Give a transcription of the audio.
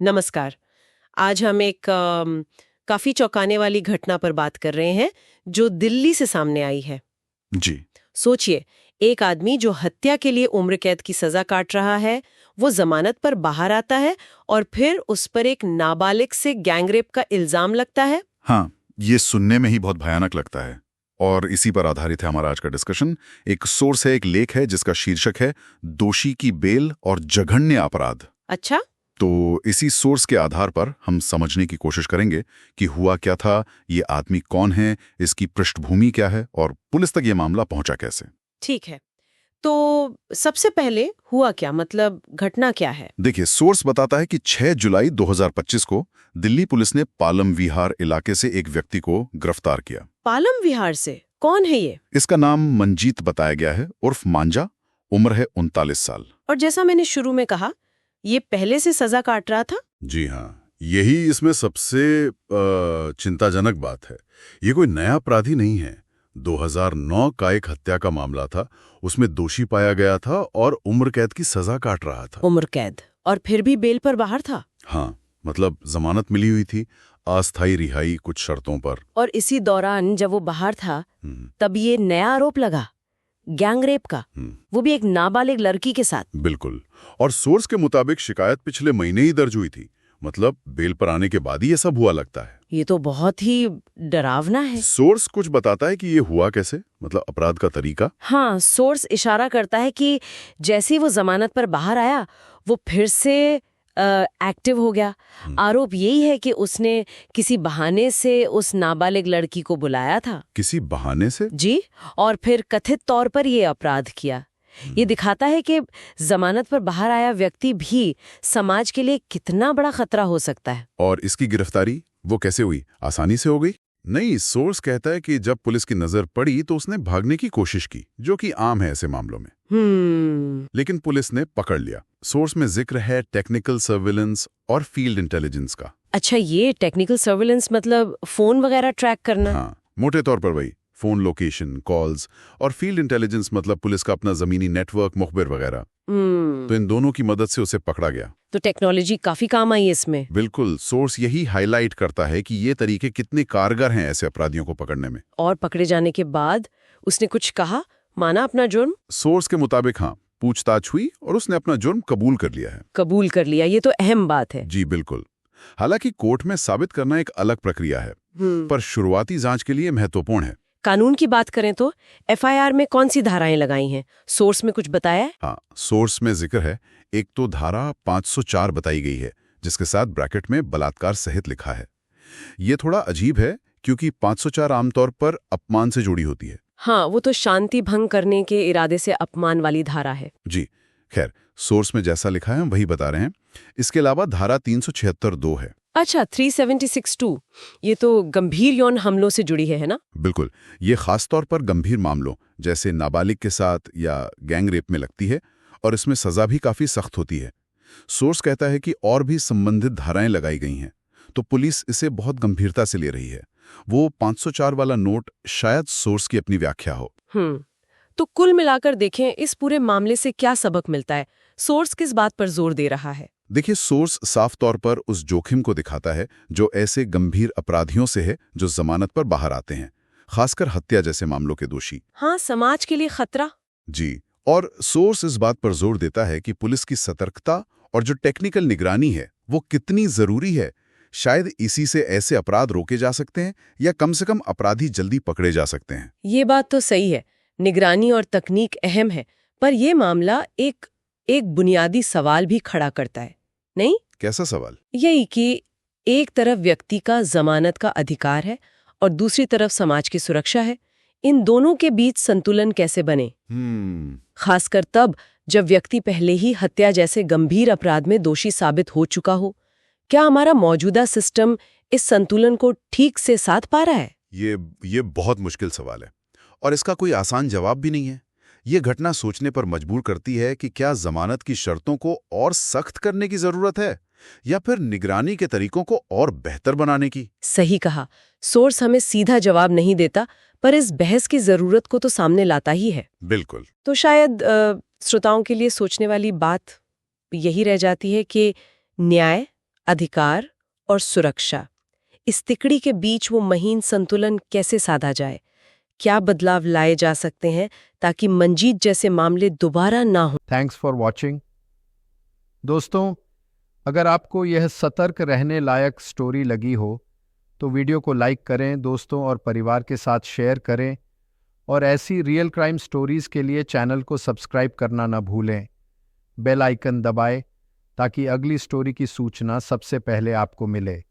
नमस्कार। आज हम एक काफी चौंकाने वाली घटना पर बात कर रहे हैं जो दिल्ली से सामने आई है। जी। सोचिए, एक आदमी जो हत्या के लिए उम्र कैद की सजा काट रहा है, वो जमानत पर बाहर आता है और फिर उस पर एक नाबालिग से गैंगरेप का इल्जाम लगता है। हाँ, ये सुनने में ही बहुत भयानक लगता है और इसी पर आधारित है हमारा आज का डिस्कशन। एक सोर्स है, एक लेख है जिसका शीर्षक है दोषी की बेल और जघन्य अपराध। अच्छा। तो इसी सोर्स के आधार पर हम समझने की कोशिश करेंगे कि हुआ क्या था, ये आदमी कौन है, इसकी पृष्ठभूमि क्या है और पुलिस तक ये मामला पहुंचा कैसे। ठीक है, तो सबसे पहले हुआ क्या, मतलब घटना क्या है? देखिए, सोर्स बताता है कि 6 जुलाई 2025 को दिल्ली पुलिस ने पालम विहार इलाके से एक व्यक्ति को गिरफ्तार किया। पालम विहार से? कौन है ये? इसका नाम मंजीत बताया गया है, उर्फ मांझा। उम्र है 39 साल। और जैसा मैंने शुरू में कहा, ये पहले से सजा काट रहा था। जी हाँ, यही इसमें सबसे चिंताजनक बात है। ये कोई नया अपराधी नहीं है। 2009 का एक हत्या का मामला था, उसमें दोषी पाया गया था और उम्र कैद की सजा काट रहा था। उम्र कैद, और फिर भी बेल पर बाहर था। हाँ, मतलब जमानत मिली हुई थी, अस्थायी रिहाई कुछ शर्तों पर। और इसी दौरान जब वो बाहर था, हम्म, तब ये नया आरोप लगा, गैंगरेप का, वो भी एक नाबालिग लड़की के साथ। बिल्कुल। और सोर्स के मुताबिक शिकायत पिछले महीने ही दर्ज हुई थी, मतलब बेल पर आने के बाद ही ये सब हुआ लगता है। ये तो बहुत ही डरावना है। सोर्स कुछ बताता है कि ये हुआ कैसे, मतलब अपराध का तरीका। हाँ, सोर्स इशारा करता है कि जैसे ही वो जमानत पर बाहर आया, वो फिर से एक्टिव हो गया। आरोप यही है कि उसने किसी बहाने से उस नाबालिग लड़की को बुलाया था। किसी बहाने से? जी, और फिर कथित तौर पर ये अपराध किया। ये दिखाता है कि जमानत पर बाहर आया व्यक्ति भी समाज के लिए कितना बड़ा खतरा हो सकता है। और इसकी गिरफ्तारी वो कैसे हुई? आसानी से हो गई? नहीं, सोर्स कहता है कि जब पुलिस की नजर पड़ी तो उसने भागने की कोशिश की, जो कि आम है ऐसे मामलों में। लेकिन पुलिस ने पकड़ लिया। सोर्स में जिक्र है टेक्निकल सर्विलेंस और फील्ड इंटेलिजेंस का। अच्छा, ये टेक्निकल सर्विलेंस मतलब फोन वगैरह ट्रैक करना? हाँ, मोटे तौर पर वही। फोन लोकेशन, कॉल्स, और फील्ड इंटेलिजेंस मतलब पुलिस का अपना जमीनी नेटवर्क, मुखबिर वगैरह। तो इन दोनों की मदद से उसे पकड़ा गया। तो टेक्नोलॉजी काफी काम आई इसमें। बिल्कुल, सोर्स यही हाईलाइट करता है कि ये तरीके कितने कारगर हैं ऐसे अपराधियों को पकड़ने में। और पकड़े जाने के बाद उसने कुछ कहा, माना अपना जुर्म? सोर्स के मुताबिक हाँ, पूछताछ हुई और उसने अपना जुर्म कबूल कर लिया है। कबूल कर लिया, ये तो अहम बात है। जी बिल्कुल। हालांकि कोर्ट में साबित करना एक अलग प्रक्रिया है, पर शुरुआती जांच के लिए महत्वपूर्ण है। कानून की बात करें तो एफआईआर में कौन सी धाराएं लगाई हैं? सोर्स में कुछ बताया है? हाँ, सोर्स में जिक्र है। एक तो धारा 504 बताई गई है, जिसके साथ ब्रैकेट में बलात्कार सहित लिखा है। ये थोड़ा अजीब है क्योंकि 504 आमतौर पर अपमान से जुड़ी होती है। हाँ, वो तो शांति भंग करने के इरादे से अपमान वाली धारा है। जी, खैर, सोर्स में जैसा लिखा है हम वही बता रहे हैं। इसके अलावा धारा 376(2) है। अच्छा, 376(2), ये तो गंभीर यौन हमलों से जुड़ी है ना? बिल्कुल, ये खासतौर पर गंभीर मामलों जैसे नाबालिग के साथ या गैंग रेप में लगती है और इसमें सजा भी काफी सख्त होती है। सोर्स कहता है कि और भी संबंधित धाराएं लगाई गई हैं, तो पुलिस इसे बहुत गंभीरता से ले रही है। वो 504 वाला नोट शायद सोर्स की अपनी व्याख्या हो। तो कुल मिलाकर देखें, इस पूरे मामले से क्या सबक मिलता है? सोर्स किस बात पर जोर दे रहा है? देखिए, सोर्स साफ तौर पर उस जोखिम को दिखाता है जो ऐसे गंभीर अपराधियों से है जो जमानत पर बाहर आते हैं, खासकर हत्या जैसे मामलों के दोषी। हाँ, समाज के लिए खतरा। जी, और सोर्स इस बात पर जोर देता है कि पुलिस की सतर्कता और जो टेक्निकल निगरानी है वो कितनी जरूरी है। शायद इसी से ऐसे अपराध रोके जा सकते हैं या कम से कम अपराधी जल्दी पकड़े जा सकते हैं। ये बात तो सही है, निगरानी और तकनीक अहम है, पर यह मामला एक बुनियादी सवाल भी खड़ा करता है, नहीं? कैसा सवाल? यही कि एक तरफ व्यक्ति का जमानत का अधिकार है और दूसरी तरफ समाज की सुरक्षा है। इन दोनों के बीच संतुलन कैसे बने? खासकर तब जब व्यक्ति पहले ही हत्या जैसे गंभीर अपराध में दोषी साबित हो चुका हो। क्या हमारा मौजूदा सिस्टम इस संतुलन को ठीक से साध पा रहा है? ये बहुत मुश्किल सवाल है और इसका कोई आसान जवाब भी नहीं है। ये घटना सोचने पर मजबूर करती है कि क्या जमानत की शर्तों को और सख्त करने की जरूरत है या फिर निगरानी के तरीकों को और बेहतर बनाने की। सही कहा, सोर्स हमें सीधा जवाब नहीं देता, पर इस बहस की जरूरत को तो सामने लाता ही है। बिल्कुल। तो शायद श्रोताओं के लिए सोचने वाली बात यही रह जाती है कि न्याय, अधिकार और सुरक्षा, इस तिकड़ी के बीच वो महीन संतुलन कैसे साधा जाए? क्या बदलाव लाए जा सकते हैं ताकि मंजीत जैसे मामले दोबारा ना हो? Thanks for watching. दोस्तों, अगर आपको यह सतर्क रहने लायक स्टोरी लगी हो तो वीडियो को लाइक करें, दोस्तों और परिवार के साथ शेयर करें और ऐसी रियल क्राइम स्टोरीज के लिए चैनल को सब्सक्राइब करना न भूलें। बेल आइकन दबाएं ताकि अगली स्टोरी की सूचना सबसे पहले आपको मिले।